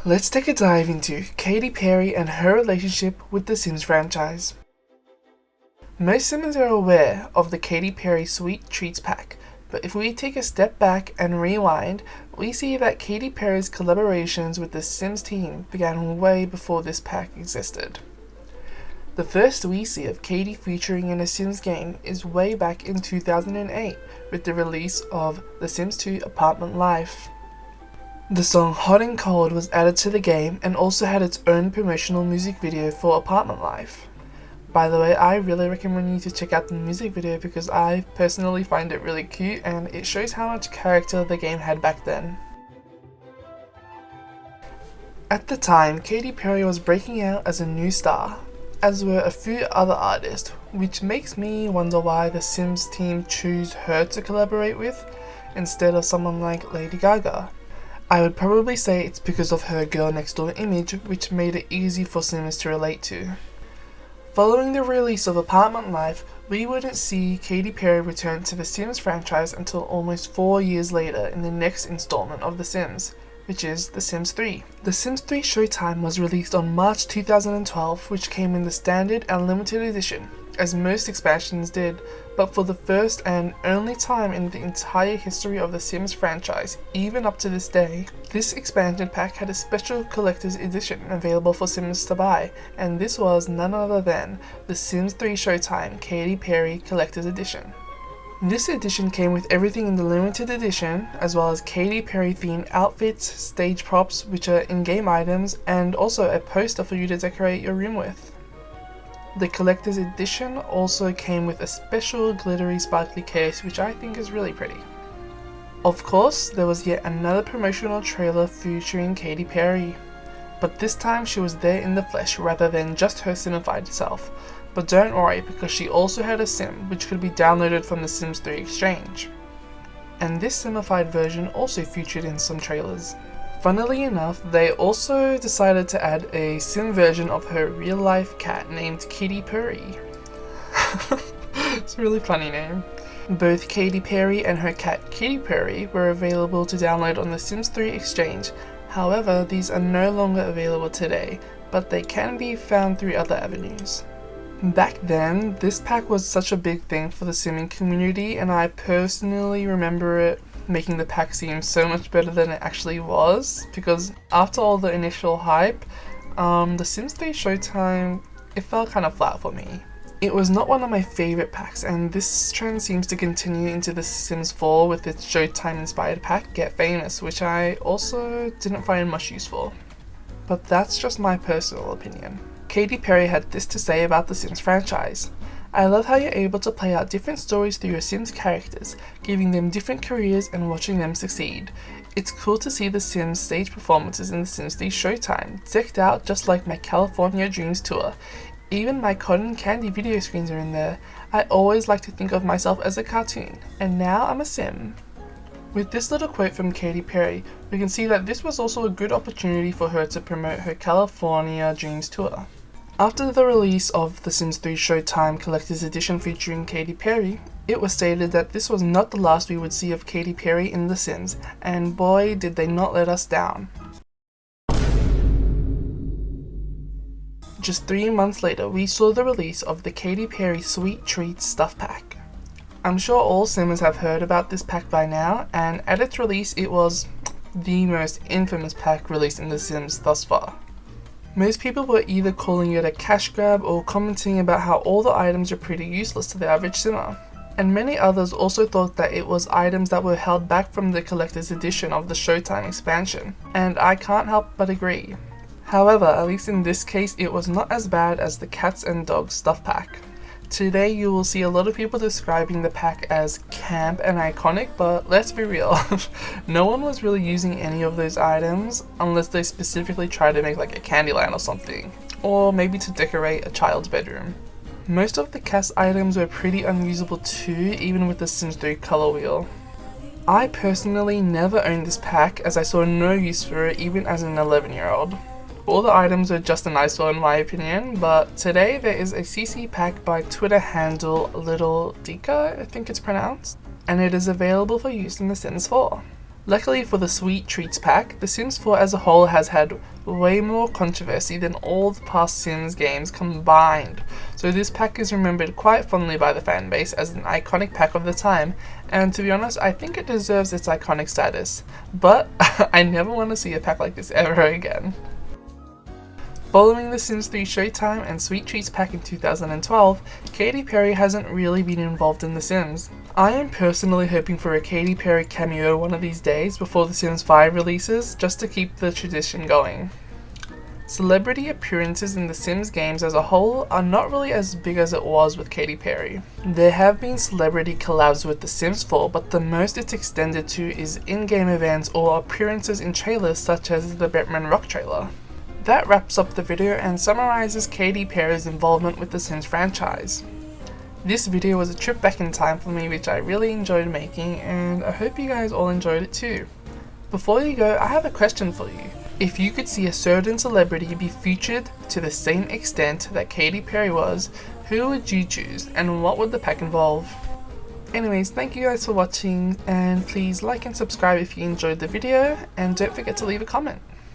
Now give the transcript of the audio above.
Let's take a dive into Katy Perry and her relationship with the Sims franchise. Most Simmers are aware of the Katy Perry Sweet Treats pack, but if we take a step back and rewind, we see that Katy Perry's collaborations with the Sims team began way before this pack existed. The first we see of Katy featuring in a Sims game is way back in 2008 with the release of The Sims 2 Apartment Life. The song Hot and Cold was added to the game and also had its own promotional music video for Apartment Life. By the way, I really recommend you to check out the music video because I personally find it really cute and it shows how much character the game had back then. At the time, Katy Perry was breaking out as a new star, as were a few other artists, which makes me wonder why the Sims team chose her to collaborate with instead of someone like Lady Gaga. I would probably say it's because of her girl next door image, which made it easy for Sims to relate to. Following the release of Apartment Life, we wouldn't see Katy Perry return to the Sims franchise until almost 4 years later in the next installment of The Sims, which is The Sims 3. The Sims 3 Showtime was released on March 2012, which came in the standard and limited edition, as most expansions did, but for the first and only time in the entire history of the Sims franchise, even up to this day, this expansion pack had a special collector's edition available for Sims to buy, and this was none other than The Sims 3 Showtime Katy Perry Collector's Edition. This edition came with everything in the limited edition, as well as Katy Perry themed outfits, stage props, which are in-game items, and also a poster for you to decorate your room with. The collector's edition also came with a special glittery sparkly case, which I think is really pretty. Of course, there was yet another promotional trailer featuring Katy Perry, but this time she was there in the flesh rather than just her Simified self. But don't worry, because she also had a sim which could be downloaded from the Sims 3 Exchange. And this Simified version also featured in some trailers. Funnily enough, they also decided to add a sim version of her real-life cat named katyperry. It's a really funny name. Both Katy Perry and her cat katyperry were available to download on the Sims 3 Exchange. However, these are no longer available today, but they can be found through other avenues. Back then, this pack was such a big thing for the simming community, and I personally remember it making the pack seem so much better than it actually was, because after all the initial hype, the Sims 3 Showtime, it fell kind of flat for me. It was not one of my favorite packs, and this trend seems to continue into the Sims 4 with its Showtime inspired pack, Get Famous, which I also didn't find much use for. But that's just my personal opinion. Katy Perry had this to say about the Sims franchise. I love how you're able to play out different stories through your Sims characters, giving them different careers and watching them succeed. It's cool to see the Sims stage performances in the Sims 3 Showtime, decked out just like my California Dreams tour. Even my cotton candy video screens are in there. I always like to think of myself as a cartoon, and now I'm a Sim. With this little quote from Katy Perry, we can see that this was also a good opportunity for her to promote her California Dreams tour. After the release of The Sims 3 Showtime Collector's Edition featuring Katy Perry, it was stated that this was not the last we would see of Katy Perry in The Sims, and boy did they not let us down. Just 3 months later, we saw the release of the Katy Perry Sweet Treats Stuff Pack. I'm sure all Simmers have heard about this pack by now, and at its release it was the most infamous pack released in The Sims thus far. Most people were either calling it a cash grab or commenting about how all the items are pretty useless to the average simmer. And many others also thought that it was items that were held back from the collector's edition of the Showtime expansion, and I can't help but agree. However, at least in this case, it was not as bad as the Cats and Dogs stuff pack. Today you will see a lot of people describing the pack as camp and iconic, but let's be real, no one was really using any of those items unless they specifically tried to make like a Candyland or something, or maybe to decorate a child's bedroom. Most of the cast items were pretty unusable too, even with the Sims 3 color wheel. I personally never owned this pack as I saw no use for it even as an 11-year-old. All the items are just an eyesore in my opinion, but today there is a CC pack by Twitter handle Little Dika, I think it's pronounced, and it is available for use in The Sims 4. Luckily for the Sweet Treats pack, The Sims 4 as a whole has had way more controversy than all the past Sims games combined, so this pack is remembered quite fondly by the fanbase as an iconic pack of the time, and to be honest, I think it deserves its iconic status, but I never want to see a pack like this ever again. Following The Sims 3 Showtime and Sweet Treats pack in 2012, Katy Perry hasn't really been involved in The Sims. I am personally hoping for a Katy Perry cameo one of these days before The Sims 5 releases, just to keep the tradition going. Celebrity appearances in The Sims games as a whole are not really as big as it was with Katy Perry. There have been celebrity collabs with The Sims 4, but the most it's extended to is in-game events or appearances in trailers such as the Batman Rock trailer. That wraps up the video and summarizes Katy Perry's involvement with the Sims franchise. This video was a trip back in time for me which I really enjoyed making, and I hope you guys all enjoyed it too. Before you go, I have a question for you. If you could see a certain celebrity be featured to the same extent that Katy Perry was, who would you choose and what would the pack involve? Anyways, thank you guys for watching, and please like and subscribe if you enjoyed the video, and don't forget to leave a comment.